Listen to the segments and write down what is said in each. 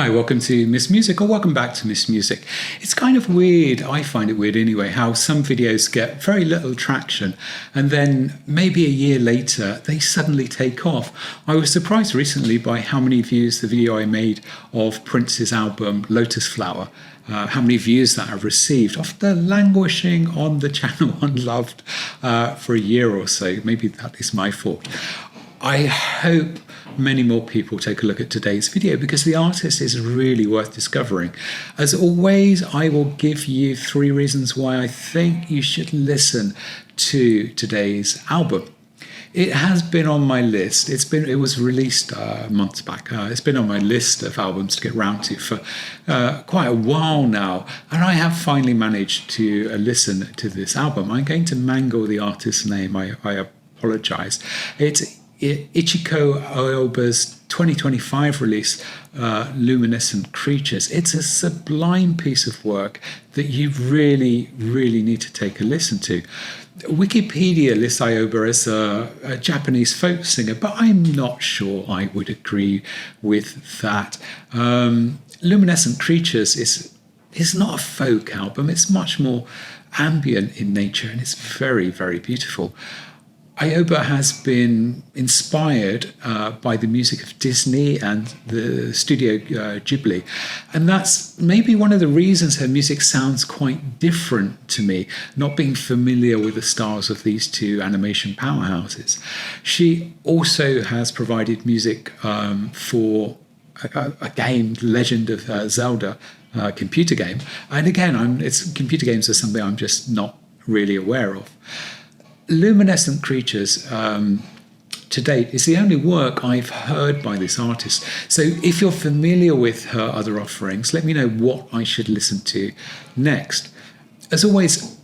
Hi, welcome to Miss Music, or welcome back to Miss Music. It's kind of weird, I find it weird anyway, how some videos get very little traction and then maybe a year later they suddenly take off. I was surprised recently by how many views the video I made of Prince's album Lotus Flower, how many views that I've received after languishing on the channel unloved for a year or so. Maybe that is my fault. I hope many more people take a look at today's video because the artist is really worth discovering. As always, I will give you 3 reasons why I think you should listen to today's album. It has been on my list. It was released months back. It's been on my list of albums to get round to for quite a while now, and I have finally managed to listen to this album. I'm going to mangle the artist's name. I apologise. It's Ichiko Aoba's 2025 release, Luminescent Creatures. It's a sublime piece of work that you really, really need to take a listen to. Wikipedia lists Aoba as a Japanese folk singer, but I'm not sure I would agree with that. Luminescent Creatures is not a folk album. It's much more ambient in nature, and it's very, very beautiful. Aoba has been inspired by the music of Disney and the studio Ghibli, and that's maybe one of the reasons her music sounds quite different to me, not being familiar with the styles of these two animation powerhouses. She also has provided music for a game, Legend of Zelda, computer game, and again, computer games are something I'm just not really aware of. Luminescent Creatures to date is the only work I've heard by this artist. So if you're familiar with her other offerings, let me know what I should listen to next. As always,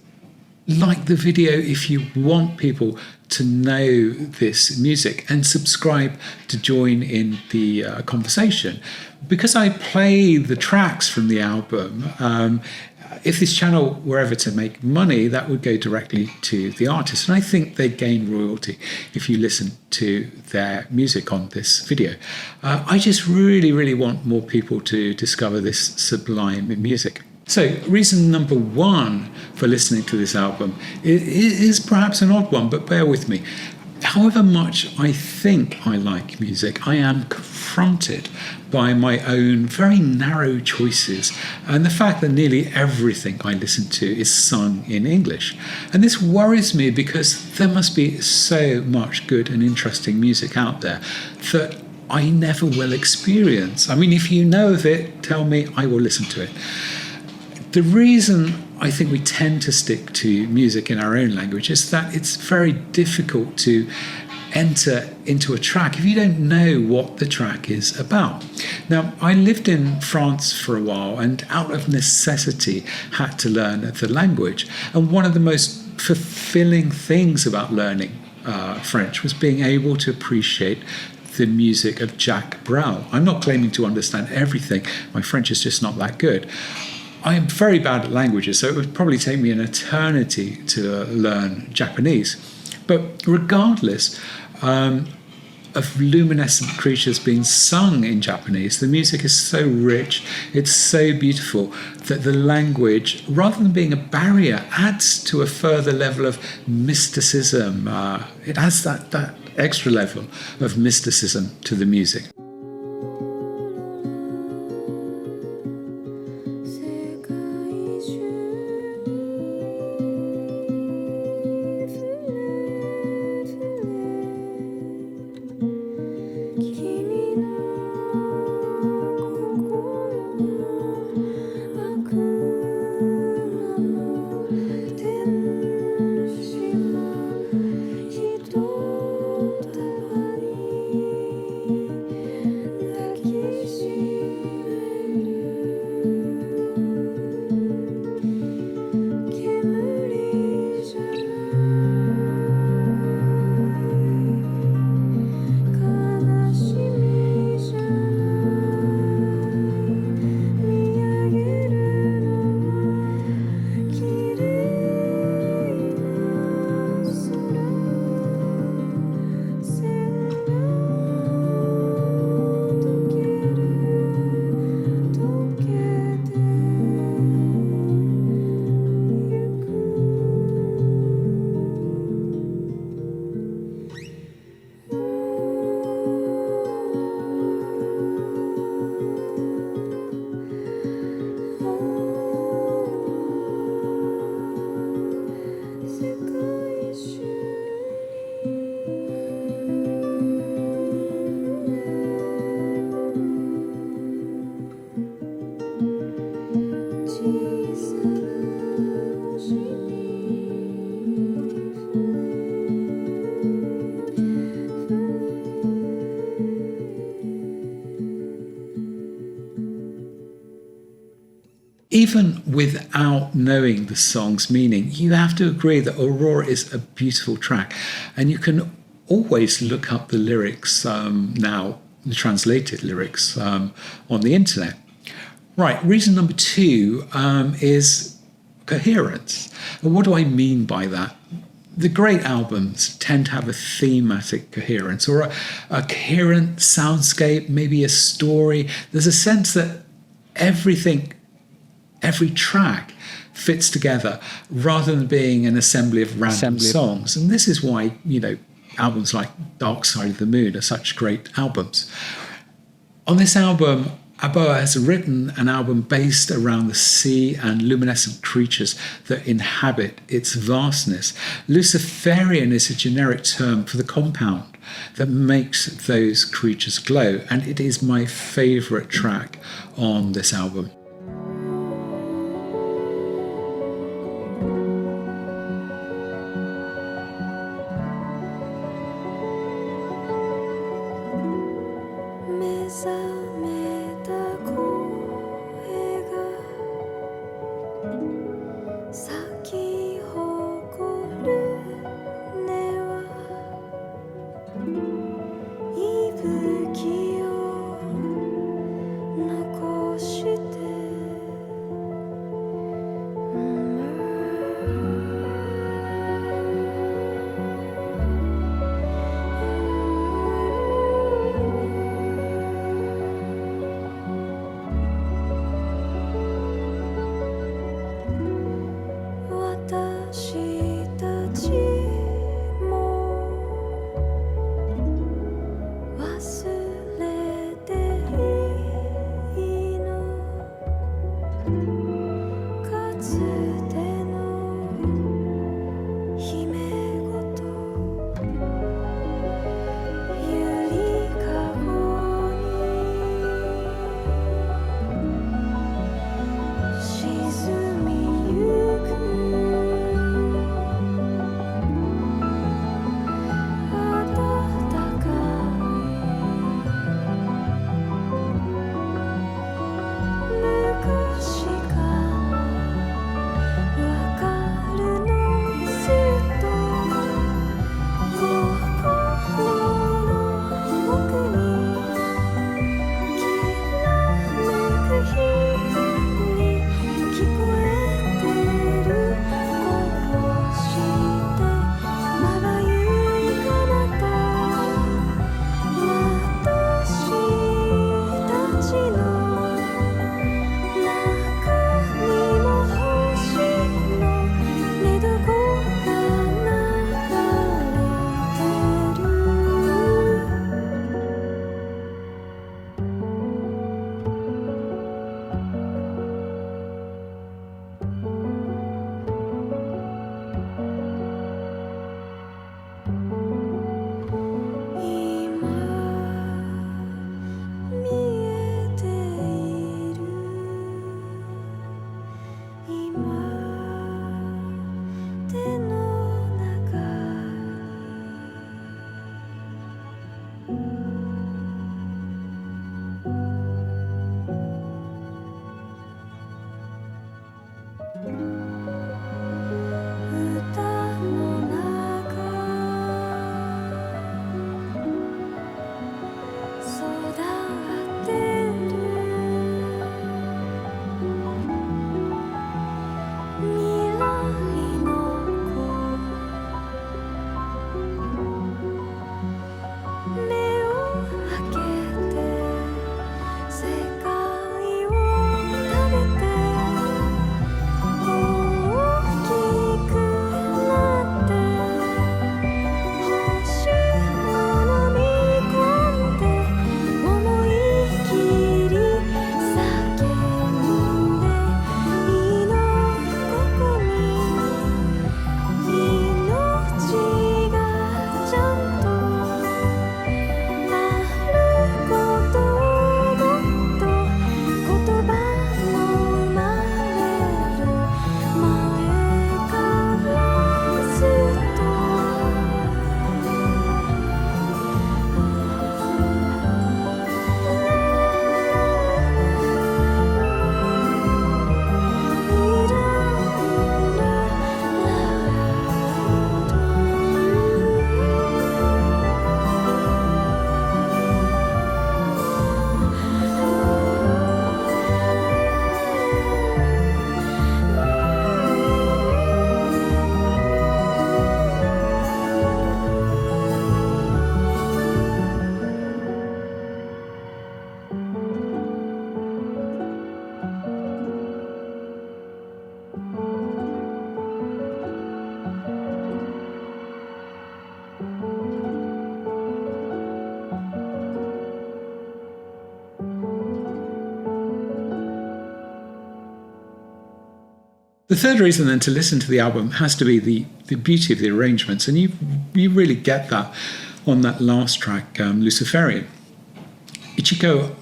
like the video if you want people to know this music, and subscribe to join in the conversation. Because I play the tracks from the album, if this channel were ever to make money, that would go directly to the artist. And I think they gain royalty if you listen to their music on this video. I just really, really want more people to discover this sublime music. So reason number 1 for listening to this album is perhaps an odd one, but bear with me. However much I think I like music, I am confronted by my own very narrow choices and the fact that nearly everything I listen to is sung in English. And this worries me because there must be so much good and interesting music out there that I never will experience. I mean, if you know of it, tell me, I will listen to it. The reason I think we tend to stick to music in our own language is that it's very difficult to enter into a track if you don't know what the track is about. Now, I lived in France for a while and out of necessity had to learn the language. And one of the most fulfilling things about learning French was being able to appreciate the music of Jacques Brel. I'm not claiming to understand everything. My French is just not that good. I am very bad at languages, so it would probably take me an eternity to learn Japanese. But regardless of Luminescent Creatures being sung in Japanese, the music is so rich, it's so beautiful, that the language, rather than being a barrier, adds to a further level of mysticism. It adds that extra level of mysticism to the music. even without knowing the song's meaning, you have to agree that Aurora is a beautiful track. And you can always look up the lyrics now, the translated lyrics on the internet. Right, reason number 2 is coherence. And what do I mean by that? The great albums tend to have a thematic coherence or a coherent soundscape, maybe a story. There's a sense that everything, every track fits together rather than being an assembly of random songs. And this is why, albums like Dark Side of the Moon are such great albums. On this album, Aoba has written an album based around the sea and luminescent creatures that inhabit its vastness. Luciférine is a generic term for the compound that makes those creatures glow, and it is my favourite track on this album. The third reason then to listen to the album has to be the beauty of the arrangements, and you really get that on that last track, Luciférine. Ichiko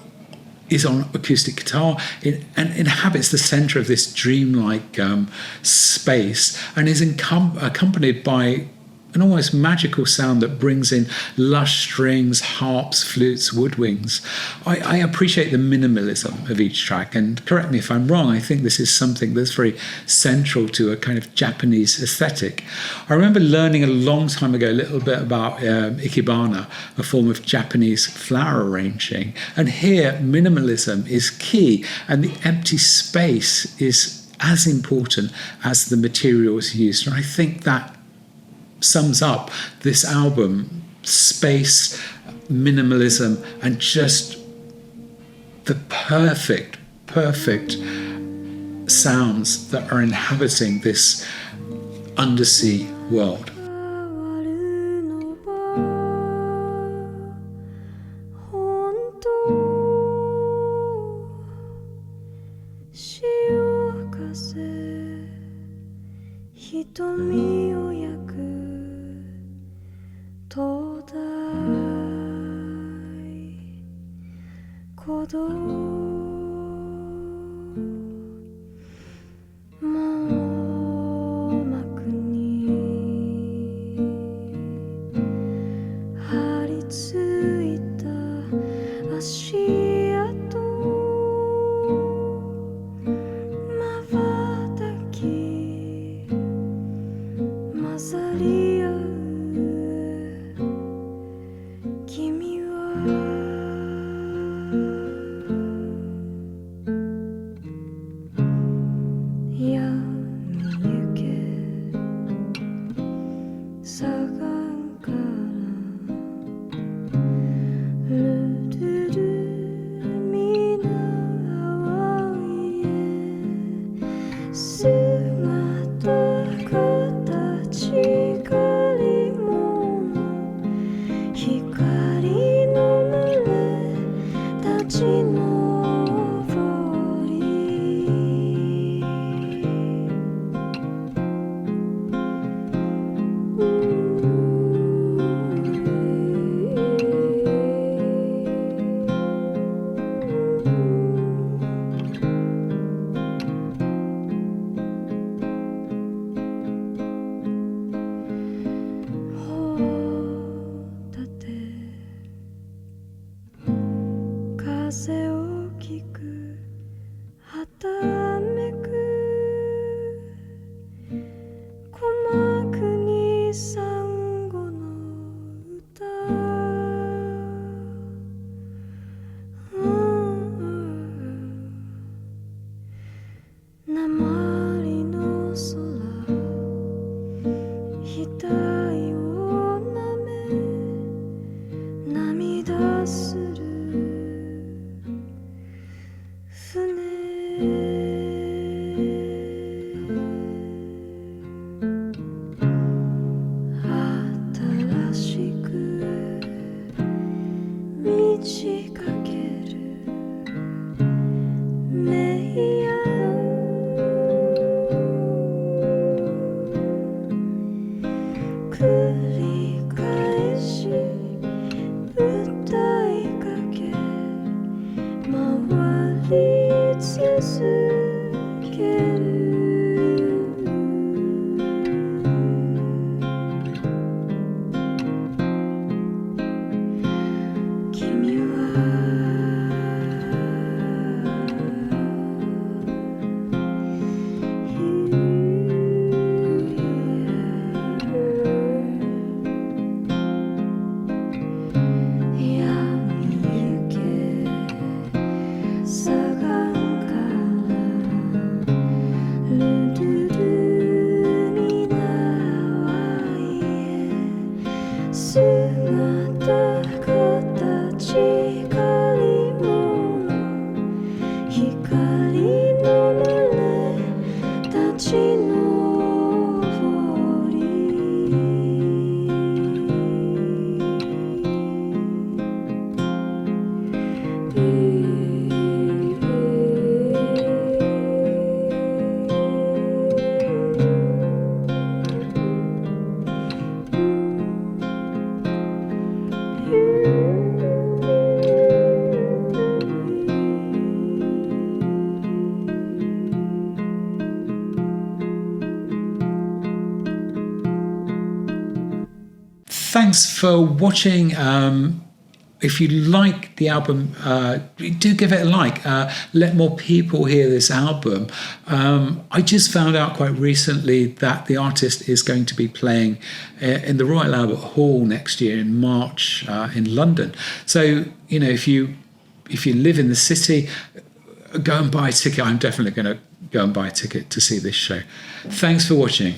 is on acoustic guitar and inhabits the centre of this dreamlike space, and is accompanied by an almost magical sound that brings in lush strings, harps, flutes, woodwinds. I appreciate the minimalism of each track, and correct me if I'm wrong, I think this is something that's very central to a kind of Japanese aesthetic. I remember learning a long time ago a little bit about ikebana, a form of Japanese flower arranging, and here minimalism is key, and the empty space is as important as the materials used, and I think that sums up this album: space, minimalism, and just the perfect sounds that are inhabiting this undersea world. thanks for watching. If you like the album, do give it a like. Let more people hear this album. I just found out quite recently that the artist is going to be playing in the Royal Albert Hall next year in March in London. So, if you live in the city, go and buy a ticket. I'm definitely going to go and buy a ticket to see this show. Thanks for watching.